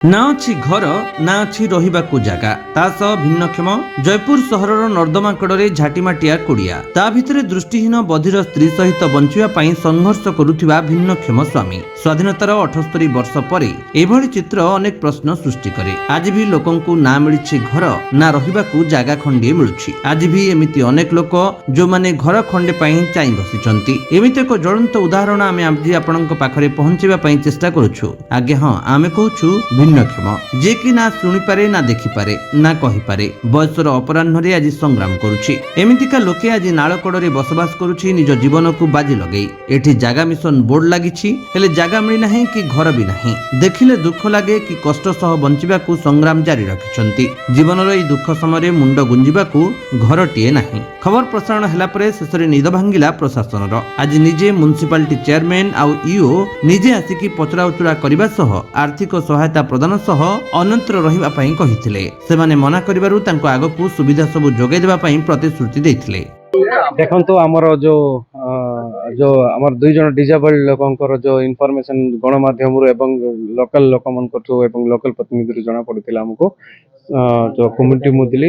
ना अच्छी घर ना अच्छी रहिबाकु जागा ता सह भिन्नक्षम जयपुर सहर नर्दमा कड़े झाटीमाटिया कुड़िया ता भितरे दृष्टिहीन बधिर स्त्री सहित बंचिबा पई संघर्ष करुथिबा भिन्नक्षम स्वामी स्वाधीनतार 78 वर्ष परे एभली चित्र अनेक प्रश्न सृष्टि करे। आज भी लोकंकु ना मिलिछि घर ना रहिबाकु जागा खंडे मिलुछि। आज भी एमिति अनेक लोक जो माने घर खंडे पई चाहि बसिचंती। एमिति एक ज्वलंत उदाहरण आमे आज आपनक पाखरे पहुंचीबा पई चेष्टा करूछु। आगे हां आमे कहूछु भिन्नक्षम जे कि ना शुणिपारे ना देखिपारे ना कहिपारे बयसर अपराह्न आज संग्राम करुछि। एमितिका लोके आज नालकड़े बसवास करुछि निज जीवन को बाजी लगेई। एठी जागा मिशन बोर्ड लागिछि हेले जागा मिली नाही कि घर भी नाही। देखिले दुख लागे कि कष्ट सह बंचिबाकू संग्राम जारी रखिछंती। जीवनर एई दुख समय मुंड गुंजिबाकू घरटिए नाही। खबर प्रसारण हला परे शेषरे निद भांगिला प्रशासनर। आज निजे म्युनिसिपालिटी चेयरमैन आउ ईओ निजे आसिकी पचरा उचरा करबा सह आर्थिक सहायता प्रदान सह अनंतर रहिबा पई कहिथिले। सेमाने मना करिबारु तांको आगकू सुविधा सब जोगाई देबा पई प्रतिश्रुति दैथिले। देखो आमर जो आमर दुई जन डिजेबल लोकंकर जो इनफॉरमेशन गणमाध्यम एवं लोकल लोक मन एवं लोकल प्रतिनिधि जना पड़ता हमको जो कम्युनिटी मुदली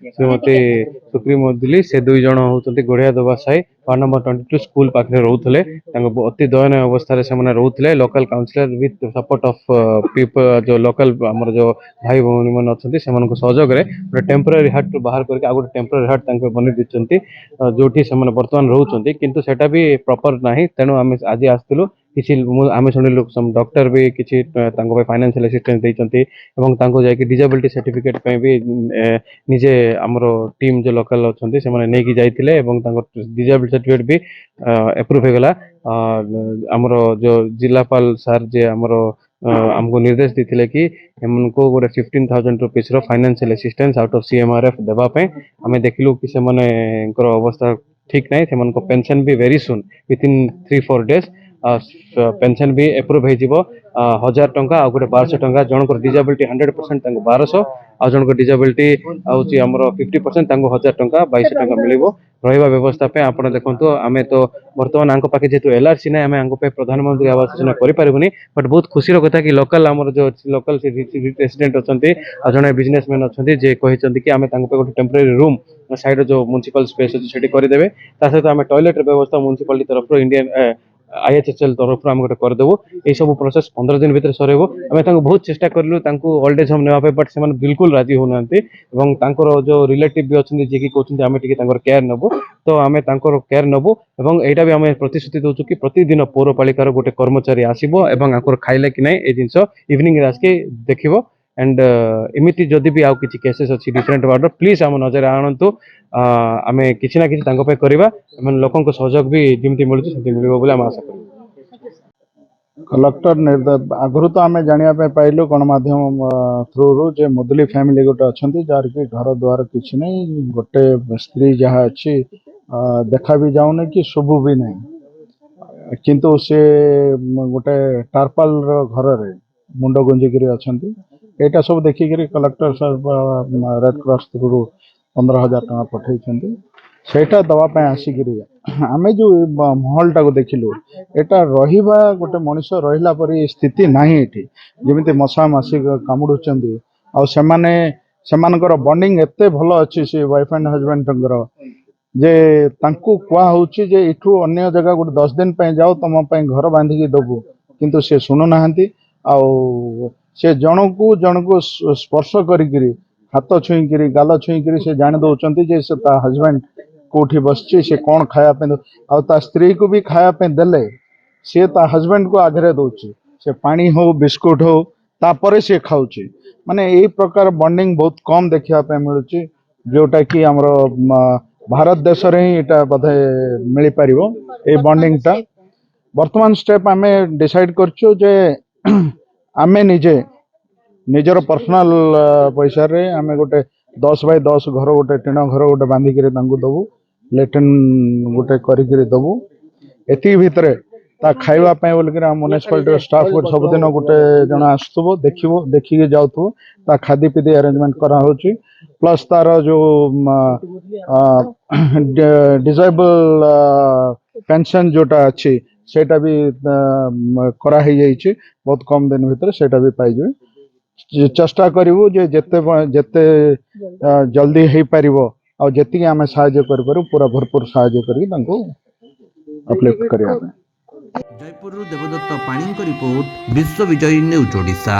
श्रीमती सुक्री मुदली से दुई जन होती गोड़िया दबा साई वार्ड नंबर 22 स्कूल पाखे रोते अति दयनीय अवस्था से रोते। Local councillor with support of people जो लोकल आमर जो भाई भौणी मैंने अच्छा से सहयोग में गोटे टेम्पोरारी हट बाहर करके गोटे टेम्पोरारी हट बन दी जो बर्तमान रोचे किंतु सेटा भी प्रॉपर नहीं। तेणु आम आज आसलु किसी आम शुणिलु डॉक्टर भी किसी फाइनेंशियल असिस्टेंस देइचंती एवं तांको जाके डिजेबिलिटी सर्टिफिकेट पे भी निजे आमर टीम जो लोकल अच्छा से नहीं कि जाइए डिजेबिलिटी सर्टिफिकेट भी एप्रूव हो गला। आमर जो जिलापाल सर जे आमर हमको निर्देश देते कि हमको गोटे 15,000 rupees financial assistance out of CMRF देवाई आम देखिलु कि से अवस्था ठीक नहीं से पेंशन भी very soon within 3-4 days pension भी एप्रूव हो 1000 टंका आ गोटे 1200 टंका जनक डिजेबिलिटी 100% 1200 आ जनक डिजेबिलिटी आउची हमर 50% 1000 टंका 2200 टंका मिलिबो। रहिबा व्यवस्था पे आपण देखंतु आमे तो वर्तमान आंको पाके जेतु LRC नै आमे आंको पे प्रधानमंत्री आवास योजना करि पारिबुनी बट बहुत खुशी रो कथा कि लोकल हमर जो लोकल रेसिडेंट अछंती आ जने बिजनेसमैन अछंती जे कहिसंती कि आमे तांको पे गोटे टेम्पररी रूम साइड जो म्युनिसिपल स्पेस अछि सेठी करि देबे। ता सहित आमे टॉयलेट व्यवस्था म्युनिसिपालिटी तरफ रो इंडियन IHHL तरफ आम गोटे करदेबू। ये सब प्रोसेस 15 दिन भीतर सरेबो। आम बहुत चेष्टा करूँ ओल्ड एज होम नेवाई बट से बिल्कुल राजी होना जो रिलेटिव भी अच्छा जी कहते आम टी केयर नबू तो आम केयर नबू और यहाँ भी आम प्रतिश्रुति दूसु कि प्रतिदिन पौरपालिकार गोटे कर्मचारी आसो और खाइले कि नहीं ये जिन इवनिंग आसिक देख एंड इमिति जदि भी आउ किसी केसेस अच्छी डिफरेंट वार्ड प्लीज आम नजर आणतु आम कि ना कि करवा लोक सहयोग भी जमी मिलूँ मिल आशा करूँ। कलेक्टर निर्देश आगु तो आम जानापी पाइलु गणमाध्यम थ्रु रु जे मुदली फैमिली गोटे अच्छा जार कि घर द्वार किसी नहीं गोटे स्त्री जहाँ अच्छी देखा भी जाऊनी कि शुभ भी नहीं किंतु से गोटे टारपाल घर रे मुंड गुंजिकी अच्छा यहाँ सब देखिक collector sir red cross through 15,000 टका पठे सेटा दवापाई आसिक आम जो महल टाक देखिलु एटा रहिबा गोटे मनुष्य रहिला परी स्थिति नाही एठी जेमिति मशा मासी कामुडुचंदी आ सेमानकर बॉन्डिंग एते भलो अछि से वाइफ एंड हस्बैंड जे तांकु कुआ होउची जे इठू अन्य जगह गोटे 10 दिन पे जाओ तुम घर बांधिकी दबु किंतु से सुनु नाहंती आ से जनकु स्पर्श करिकिरी हाथ छुईकिरी गाल छुईकिरी से जान दउचंती जे से ता हस्बैंड कोठी बसची से कौन खाया पे स्त्री को भी खाया पे देले सी ता हस्बैंड को आगरे दउची से पानी हो बिस्कुट हो तापरे से खाउची माने एई प्रकार बॉन्डिंग बहुत कम देखिया पे मिलुची जोटा कि हमरो भारत देश रे ही एटा बधे मिली परिबो ए बॉन्डिंग ता। वर्तमान स्टेप आमे डिसाइड करछु जे आमे निजर पर्सनल पैसा रे आमे गोटे 10 बाय 10 घर गोटे टीण घर गोटे बांधिक दबू लेट्रिन गोटे करिक दबू एति भितर ता खाइबा बोलिक म्युनिसिपालिटी स्टाफ सबुदिन गोटे जन आसुव देखिए जाऊँ ता खादी पीदी अरेंजमेंट करा होची प्लस तार जो डिजेबल पेंशन जोटा अच्छी सेटा भी करा ही जाइए बहुत कम दिन भितर सेटा भी पाइजे चेष्टा करिवु जे जेते जेते जल्दी हेई परिवो आ जेतिके आमे सहाय्य करिपारू पूरा भरपूर सहाय्य करी तांको अपलिफ्ट करिया जयपुर देवदत्त पाणी रिपोर्ट विश्व विजयी न्यूज ओडिशा।